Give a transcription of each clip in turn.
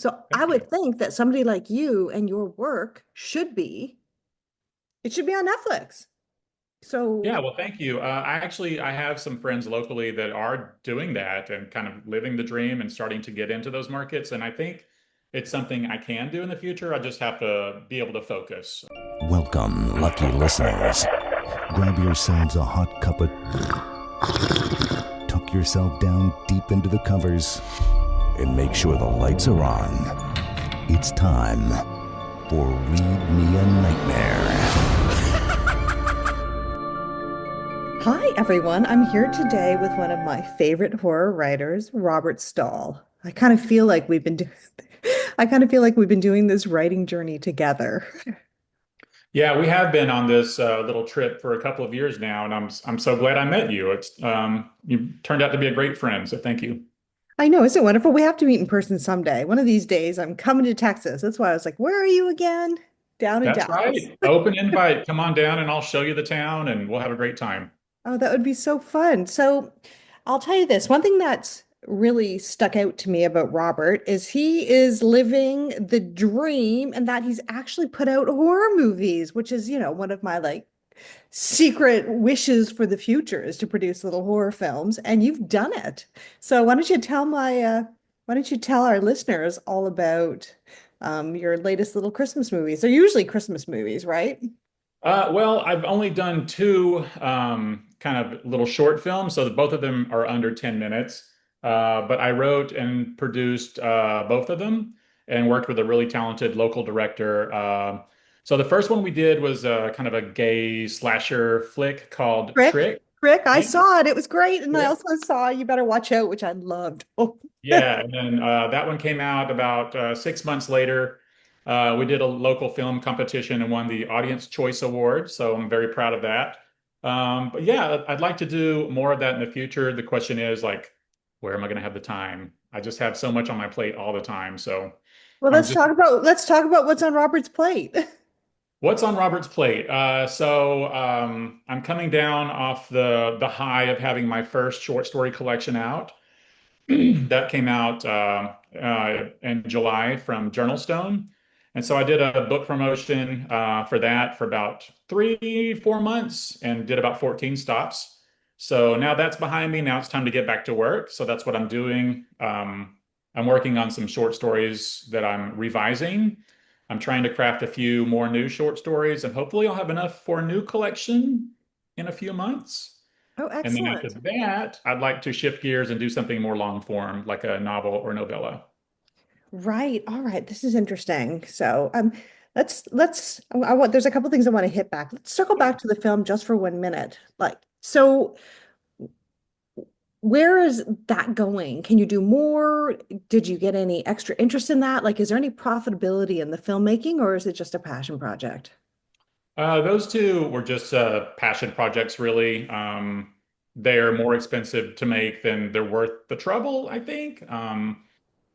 So I Thank you. would think that somebody like you and your work it should be on Netflix. Yeah, So, well, thank you. I have some friends locally that are doing that and kind of living the dream and starting to get into those markets. And I think it's something I can do in the future. I just have to be able to focus. Welcome, lucky listeners. Grab yourselves a hot cup of... Tuck yourself down deep into the covers and make sure the lights are on. It's time for Read Me a Nightmare. hi everyone. I'm here today with one of my favorite horror writers, Robert Stahl. I kind of feel like we've been doing this writing journey together. Yeah, we have been on this little trip for a couple of years now, and I'm so glad I met you. It's you turned out to be a great friend, so thank you. I know, isn't it wonderful? We have to meet in person someday. One of these days, I'm coming to Texas. That's why I was like, where are you again? Down in That's Dallas. right. Open invite. Come on down, and I'll show you the town, and we'll have a great time. Oh, that would be so fun. So I'll tell you this, one thing that's really stuck out to me about Robert is he is living the dream and that he's actually put out horror movies, which is, one of my like secret wishes for the future is to produce little horror films, and you've done it. So why don't you tell our listeners all about your latest little Christmas movies? They're usually Christmas movies, right? Well, I've only done two kind of little short films, so both of them are under 10 minutes. But I wrote and produced both of them and worked with a really talented local director. So the first one we did was kind of a gay slasher flick called Rick, Trick. Rick, I Yeah. saw it. It was great. And I Trick. also saw You Better Watch Out, which I loved. Oh, Yeah, and then that one came out about 6 months later. We did a local film competition and won the Audience Choice Award, so I'm very proud of that. But yeah, I'd like to do more of that in the future. The question is like, where am I going to have the time? I just have so much on my plate all the time. So well, I'm just, let's talk about what's on Robert's plate. what's on Robert's plate? I'm coming down off the high of having my first short story collection out. That came out in July from Journal Stone. And so I did a book promotion for that for about 3, 4 months and did about 14 stops. So now that's behind me. Now it's time to get back to work. So that's what I'm doing. I'm working on some short stories that I'm revising. I'm trying to craft a few more new short stories, and hopefully I'll have enough for a new collection in a few months. Oh, And then after excellent. that, I'd like to shift gears and do something more long form, like a novel or novella. Right. All right. This is interesting. So, I want, there's a couple things I want to hit back. Let's circle back to the film just for 1 minute. Where is that going? Can you do more? Did you get any extra interest in that? Like, is there any profitability in the filmmaking, or is it just a passion project? Those two were just passion projects, really. They're more expensive to make than they're worth the trouble, I think.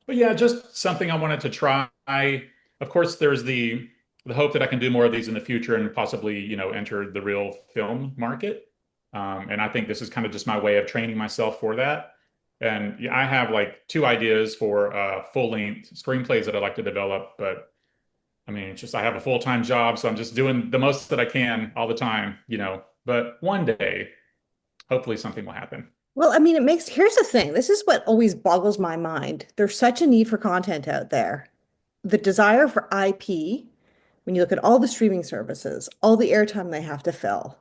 But yeah, just something I wanted to try. Of course, there's the hope that I can do more of these in the future and possibly, enter the real film market. And I think this is kind of just my way of training myself for that. And yeah, I have like two ideas for full-length screenplays that I'd like to develop, but I mean, it's just I have a full-time job, so I'm just doing the most that I can all the time. But one day, hopefully something will happen. Well, I mean, here's the thing. This is what always boggles my mind. There's such a need for content out there. The desire for IP, when you look at all the streaming services, all the airtime they have to fill,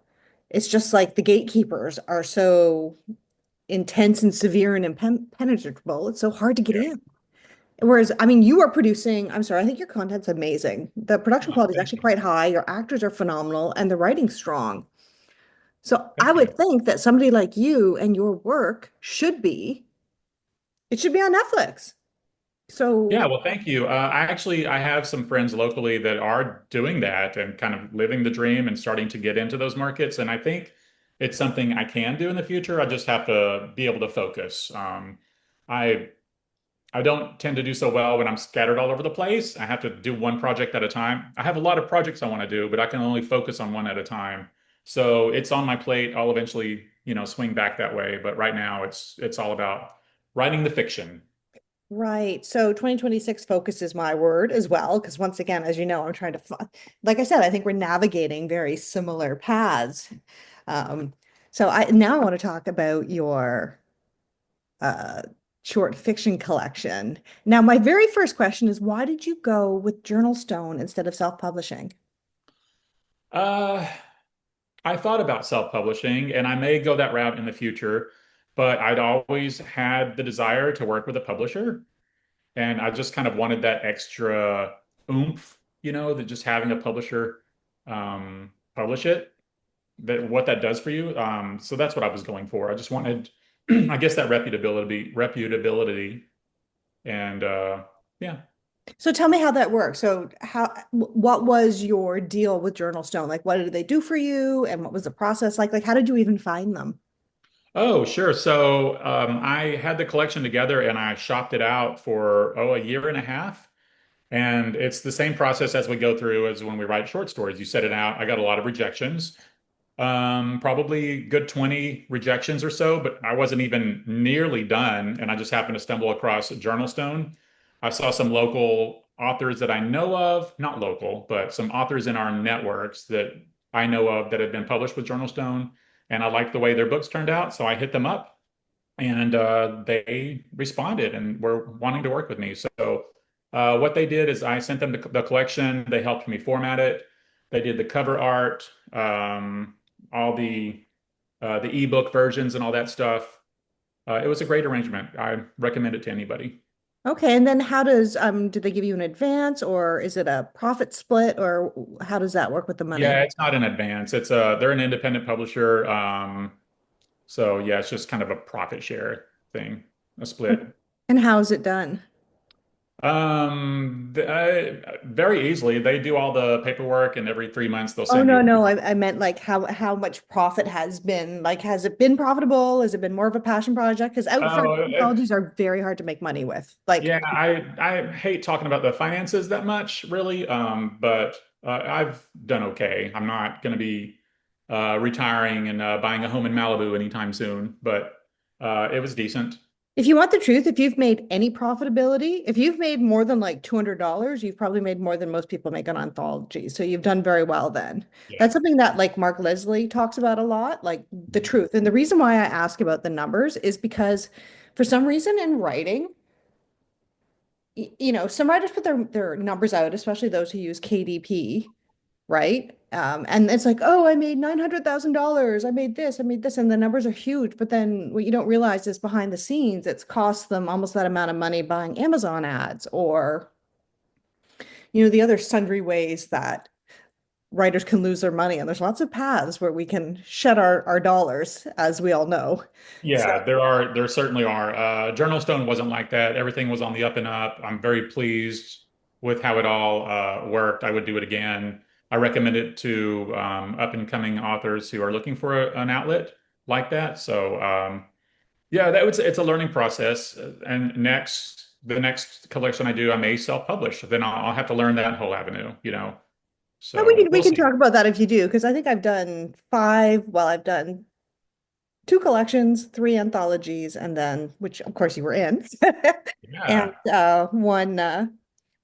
it's just like the gatekeepers are so intense and severe and impenetrable. It's so hard to get Yeah. in. Whereas, I mean, you are producing, I'm sorry, I think your content's amazing. The production Oh, quality is thank actually you. quite high. Your actors are phenomenal and the writing's strong. So I Thank you. would think that somebody like you and your work it should be on Netflix. Yeah, So, well, thank you. I have some friends locally that are doing that and kind of living the dream and starting to get into those markets. And I think it's something I can do in the future. I just have to be able to focus. I I don't tend to do so well when I'm scattered all over the place. I have to do one project at a time. I have a lot of projects I want to do, but I can only focus on one at a time. So it's on my plate. I'll eventually, swing back that way. But right now, it's all about writing the fiction. Right. So 2026 focus is my word as well, because once again, as you know, I'm trying to, like I said, I think we're navigating very similar paths. Um, so I now I want to talk about your uh, short fiction collection. Now, my very first question is, why did you go with Journal Stone instead of self-publishing? Uh, I thought about self-publishing, and I may go that route in the future, but I'd always had the desire to work with a publisher, and I just kind of wanted that extra oomph, that just having a publisher publish it, that what that does for you. So that's what I was going for. I just wanted, I guess, that reputability, and yeah. So tell me how that works. So what was your deal with Journal Stone? Like, what did they do for you, and what was the process like? Like, how did you even find them? Oh, sure. So I had the collection together and I shopped it out for, a year and a half. And it's the same process as we go through as when we write short stories. You set it out. I got a lot of rejections, probably good 20 rejections or so, but I wasn't even nearly done. And I just happened to stumble across Journal Stone. I saw some local authors that I know of, not local, but some authors in our networks that I know of that have been published with Journal Stone. And I liked the way their books turned out. So I hit them up and they responded and were wanting to work with me. So what they did is I sent them the collection. They helped me format it. They did the cover art, all the ebook versions and all that stuff. It was a great arrangement. I recommend it to anybody. Okay, and then how does did they give you an advance, or is it a profit split, or how does that work with the money? Yeah, it's not in advance. They're an independent publisher. So yeah, it's just kind of a profit share thing, a split. And how is it done? Very easily. They do all the paperwork, and every 3 months they'll Oh send no, you. no, I meant like how much profit has been like has it been profitable? Has it been more of a passion project? Because outsourced Oh, anthologies are very hard to make money with. Like yeah. I hate talking about the finances that much, really. But I've done okay. I'm not going to be retiring and buying a home in Malibu anytime soon, but it was decent. if you want the truth, if you've made any profitability, if you've made more than like $200, you've probably made more than most people make on anthology. So you've done very well then. Yeah. That's something that like Mark Leslie talks about a lot, like the truth. And the reason why I ask about the numbers is because for some reason in writing, some writers put their numbers out, especially those who use KDP, right? And it's like, oh, I made $900,000. I made this, and the numbers are huge. But then what you don't realize is behind the scenes, it's cost them almost that amount of money buying Amazon ads or, the other sundry ways that writers can lose their money. And there's lots of paths where we can shed our dollars, as we all know. So Yeah, there certainly are. Journal Stone wasn't like that. Everything was on the up and up. I'm very pleased with how it all worked. I would do it again. I recommend it to up and coming authors who are looking for an outlet like that. So yeah, it's a learning process. And the next collection I do, I may self-publish. Then I'll have to learn that whole avenue. and we So can we we'll can see. talk about that if you do, because I think I've done five. Well, I've done two collections, three anthologies, and then which of course you were in, and Yeah,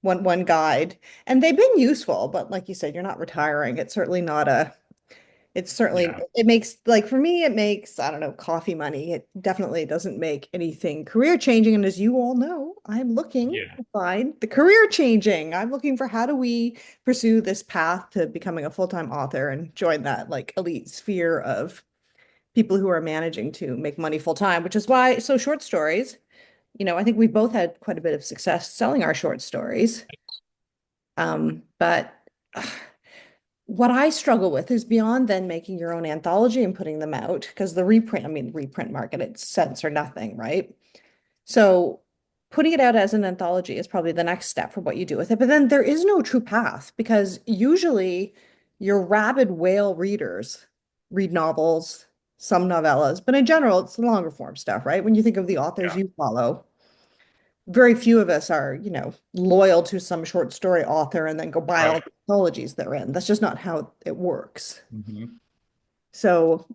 one guide. And they've been useful, but like you said, you're not retiring. It's certainly not a it's certainly yeah, it makes like for me it makes I don't know coffee money. It definitely doesn't make anything career changing. And as you all know, I'm looking yeah. to find the career changing. I'm looking for how do we pursue this path to becoming a full-time author and join that like elite sphere of people who are managing to make money full time, which is why so short stories, I think we've both had quite a bit of success selling our short stories. But what I struggle with is beyond then making your own anthology and putting them out, because the reprint market, it's cents or nothing, right? So putting it out as an anthology is probably the next step for what you do with it. But then there is no true path because usually your rabid whale readers read novels, some novellas, but in general, it's the longer form stuff, right? When you think of the authors Yeah. you follow, very few of us are, loyal to some short story author and then go buy all Right. the anthologies they're in. That's just not how it works. Mhm. So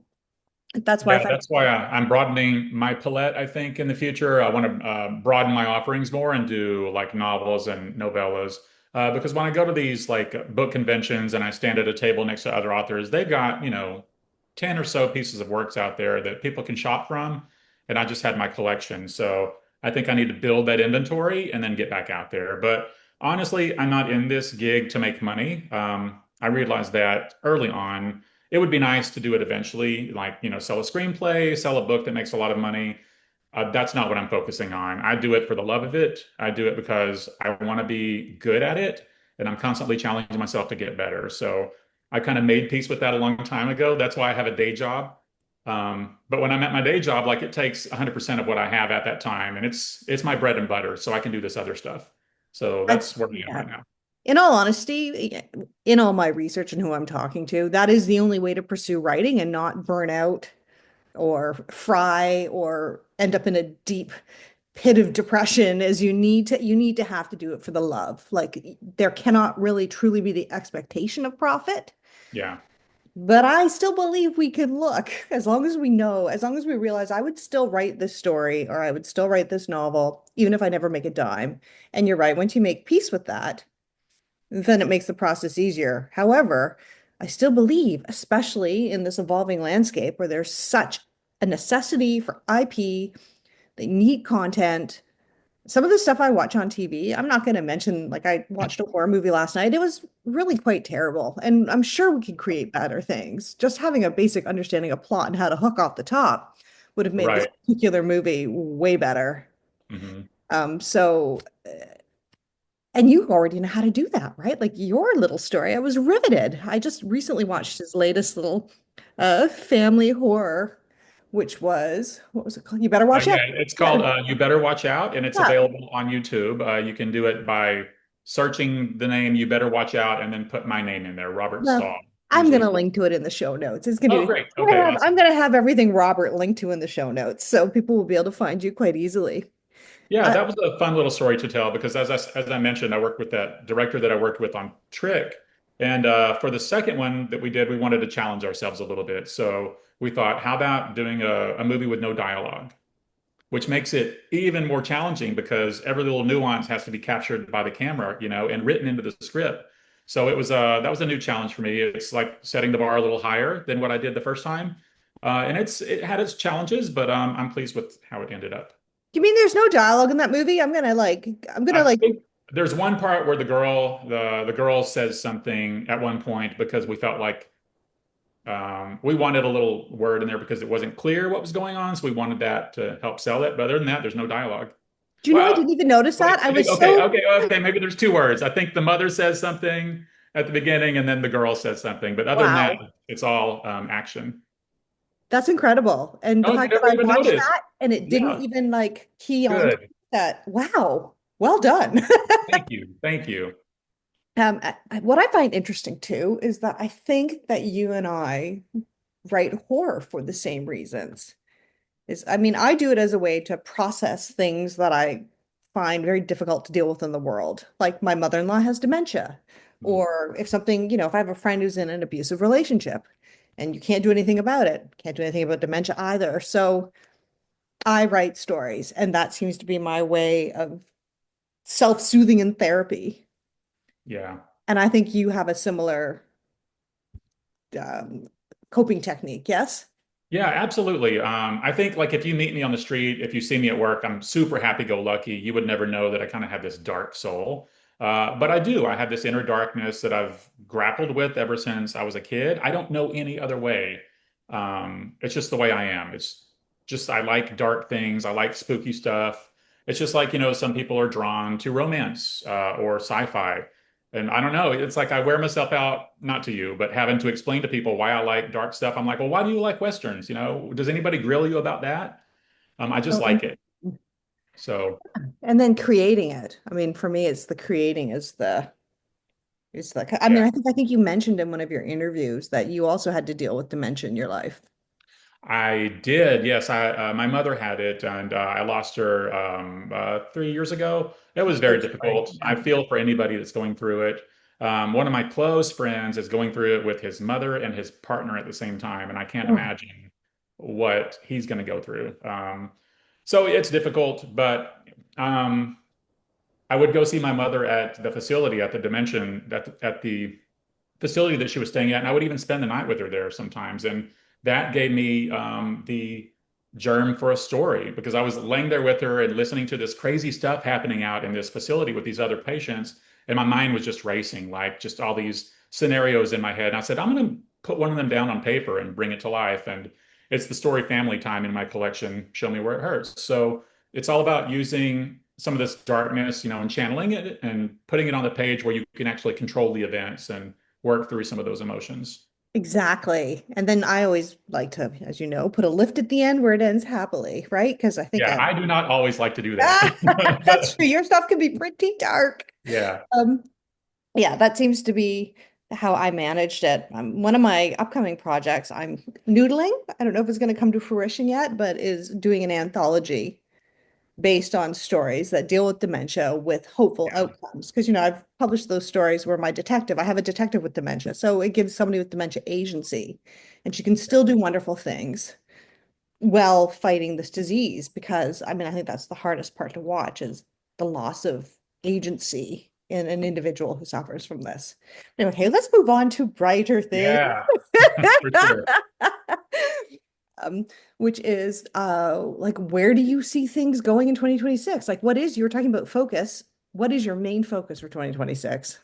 That's why I Yeah, find that's why I'm broadening my palette, I think, in the future. I want to broaden my offerings more and do like novels and novellas. Because when I go to these like book conventions and I stand at a table next to other authors, they've got, 10 or so pieces of works out there that people can shop from. And I just had my collection. So I think I need to build that inventory and then get back out there. But honestly, I'm not in this gig to make money. I realized that early on it would be nice to do it eventually, like, sell a screenplay, sell a book that makes a lot of money. That's not what I'm focusing on. I do it for the love of it. I do it because I want to be good at it, and I'm constantly challenging myself to get better. So I kind of made peace with that a long time ago. That's why I have a day job. But when I'm at my day job, like it takes 100% of what I have at that time, and it's my bread and butter, so I can do this other stuff. So I, that's where I am yeah. right now. In all honesty, in all my research and who I'm talking to, that is the only way to pursue writing and not burn out or fry or end up in a deep pit of depression is you need to have to do it for the love. Like there cannot really truly be the expectation of profit. Yeah. But I still believe we can look as long as we know, as long as we realize I would still write this story or I would still write this novel, even if I never make a dime. And you're right, once you make peace with that, then it makes the process easier. However, I still believe, especially in this evolving landscape where there's such a necessity for IP, they need content. Some of the stuff I watch on TV, I'm not going to mention, like I watched a horror movie last night. It was really quite terrible. And I'm sure we could create better things. Just having a basic understanding of plot and how to hook off the top would have made this Right. particular movie way better. Hmm. So and you already know how to do that, right? Like your little story, I was riveted. I just recently watched his latest little family horror, which was, what was it called? You better watch out. Yeah, it's Yeah. called You Better Watch Out, and it's Yeah. available on YouTube. You can do it by searching the name You Better Watch Out and then put my name in there, Robert Well, Stahl, I'm usually. gonna link to it in the show notes. It's gonna Oh, be great. Okay, I'm awesome. gonna have everything Robert linked to in the show notes, so people will be able to find you quite easily. Yeah, Uh, that was a fun little story to tell because as I mentioned, I worked with that director that I worked with on Trick. And for the second one that we did, we wanted to challenge ourselves a little bit. So we thought, how about doing a movie with no dialogue? Which makes it even more challenging because every little nuance has to be captured by the camera, and written into the script. So that was a new challenge for me. It's like setting the bar a little higher than what I did the first time, and it had its challenges, but I'm pleased with how it ended up. you mean there's no dialogue in that movie? I'm gonna I like, think there's one part where the girl says something at one point because we felt like we wanted a little word in there because it wasn't clear what was going on, so we wanted that to help sell it. But other than that, there's no dialogue. do you know I Well, didn't even notice wait, that? I was okay, so okay, okay. Maybe there's two words. I think the mother says something at the beginning, and then the girl says something. But other than that, wow. it's all action. That's incredible. And the Oh, you fact that never I even watched noticed. that and it didn't Yeah, even like key on good. that, wow, well done. Thank you. Thank you. What I find interesting too is that I think that you and I write horror for the same reasons. I mean, I do it as a way to process things that I find very difficult to deal with in the world. Like my mother-in-law has dementia, Mm. or if something, if I have a friend who's in an abusive relationship and you can't do anything about it, can't do anything about dementia either. So I write stories, and that seems to be my way of self-soothing and therapy. Yeah. And I think you have a similar um, coping technique, yes? Yeah, absolutely. I think like if you meet me on the street, if you see me at work, I'm super happy-go-lucky. You would never know that I kind of have this dark soul. But I do. I have this inner darkness that I've grappled with ever since I was a kid. I don't know any other way. It's just the way I am. It's just I like dark things. I like spooky stuff. It's just like, some people are drawn to romance or sci-fi. And I don't know, it's like I wear myself out, not to you, but having to explain to people why I like dark stuff. I'm like, well, why do you like Westerns? Does anybody grill you about that? I just Oh, like it. So, and then creating it. I mean, for me, it's the creating I mean, yeah. I think you mentioned in one of your interviews that you also had to deal with dementia in your life. I did. Yes, my mother had it, and I lost her 3 years ago. It was So very sorry. difficult. I Yeah. feel for anybody that's going through it. One of my close friends is going through it with his mother and his partner at the same time, and I can't Oh, imagine. what he's going to go through. So it's difficult, but I would go see my mother at the facility, at the Dimension, at the facility that she was staying at, and I would even spend the night with her there sometimes. And that gave me the germ for a story because I was laying there with her and listening to this crazy stuff happening out in this facility with these other patients, and my mind was just racing, like just all these scenarios in my head. And I said, I'm going to put one of them down on paper and bring it to life. And it's the story Family Time in my collection, Show Me Where It Hurts. So it's all about using some of this darkness, and channeling it and putting it on the page where you can actually control the events and work through some of those emotions. Exactly. And then I always like to, as you know, put a lift at the end where it ends happily, right? Because I think Yeah, I do not always like to do that. that's true. Your stuff can be pretty dark. Yeah. Um, yeah, that seems to be how I managed it. One of my upcoming projects, I'm noodling. I don't know if it's going to come to fruition yet, but is doing an anthology based on stories that deal with dementia with hopeful Yeah. outcomes. Because, I've published those stories where I have a detective with dementia. So it gives somebody with dementia agency, and she can still do wonderful things while fighting this disease. Because, I mean, I think that's the hardest part to watch is the loss of agency in an individual who suffers from this. Anyway, okay, let's move on to brighter things. Yeah, for sure. um, which is like where do you see things going in 2026? Like you were talking about focus. What is your main focus for 2026?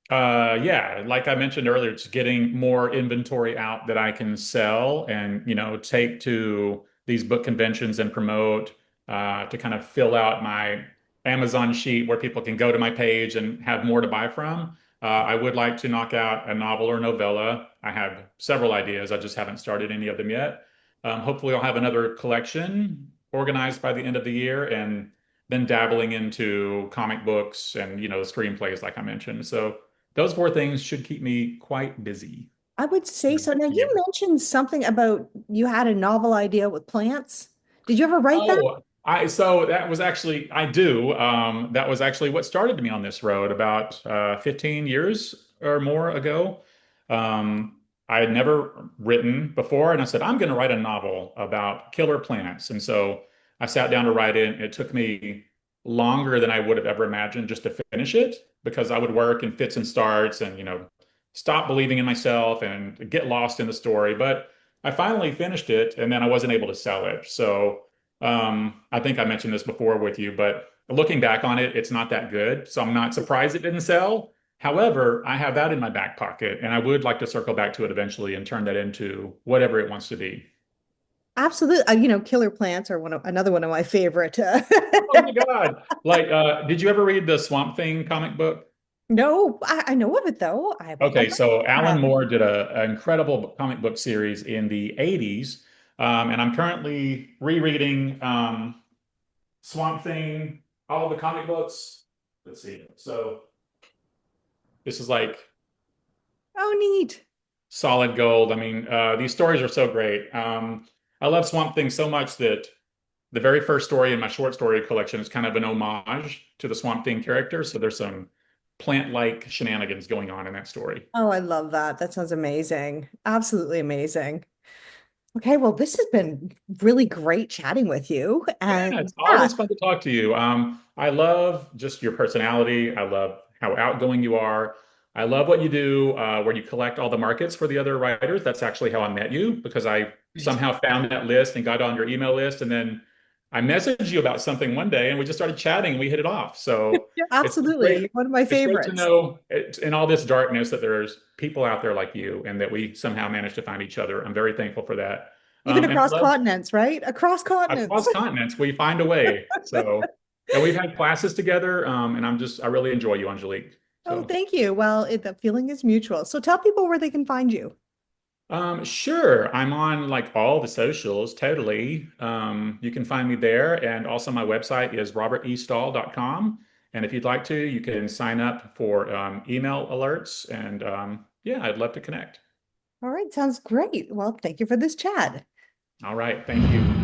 Yeah, like I mentioned earlier, it's getting more inventory out that I can sell and, take to these book conventions and promote to kind of fill out my Amazon sheet where people can go to my page and have more to buy from. I would like to knock out a novel or novella. I have several ideas. I just haven't started any of them yet. Hopefully, I'll have another collection organized by the end of the year and then dabbling into comic books and, screenplays, like I mentioned. So, those four things should keep me quite busy. I would say so. Now, Yeah. you mentioned something about you had a novel idea with plants. Did you ever write that? Oh, so that was actually I do. That was actually what started me on this road about 15 years or more ago. I had never written before, and I said, I'm going to write a novel about killer plants. And so I sat down to write it. It took me longer than I would have ever imagined just to finish it because I would work in fits and starts and, stop believing in myself and get lost in the story. But I finally finished it, and then I wasn't able to sell it. So I think I mentioned this before with you, but looking back on it, it's not that good. So I'm not surprised it didn't sell. However, I have that in my back pocket, and I would like to circle back to it eventually and turn that into whatever it wants to be. Absolutely. Killer plants are another one of my favorite. Oh my God. Like, did you ever read the Swamp Thing comic book? No, I know of it though. I Okay, so Alan have. Moore did an incredible comic book series in the 80s, and I'm currently rereading Swamp Thing, all of the comic books. Let's see. So this is like Oh, neat. solid gold. I mean, these stories are so great. I love Swamp Thing so much that the very first story in my short story collection is kind of an homage to the Swamp Thing character. So there's some plant-like shenanigans going on in that story. Oh, I love that. That sounds amazing. Absolutely amazing. Okay, well, this has been really great chatting with you. Yeah, And it's yeah, always fun to talk to you. I love just your personality. I love how outgoing you are. I love what you do, where you collect all the markets for the other writers. That's actually how I met you because I great. somehow found that list and got on your email list. And then I messaged you about something one day and we just started chatting and we hit it off. So Yeah, it's absolutely. great. One of my It's great to favorites. know in all this darkness that there's people out there like you and that we somehow managed to find each other. I'm very thankful for that. Even And I across love continents, right? Across continents. across continents, we find a way. So, and we've had classes together, and I really enjoy you, Angelique. Oh, So, thank you. Well, the feeling is mutual. So tell people where they can find you. sure, I'm on like all the socials, totally. You can find me there, and also my website is robertestahl.com. And if you'd like to, you can sign up for email alerts, and yeah, I'd love to connect. All right, sounds great. Well, thank you for this chat. All right, thank you.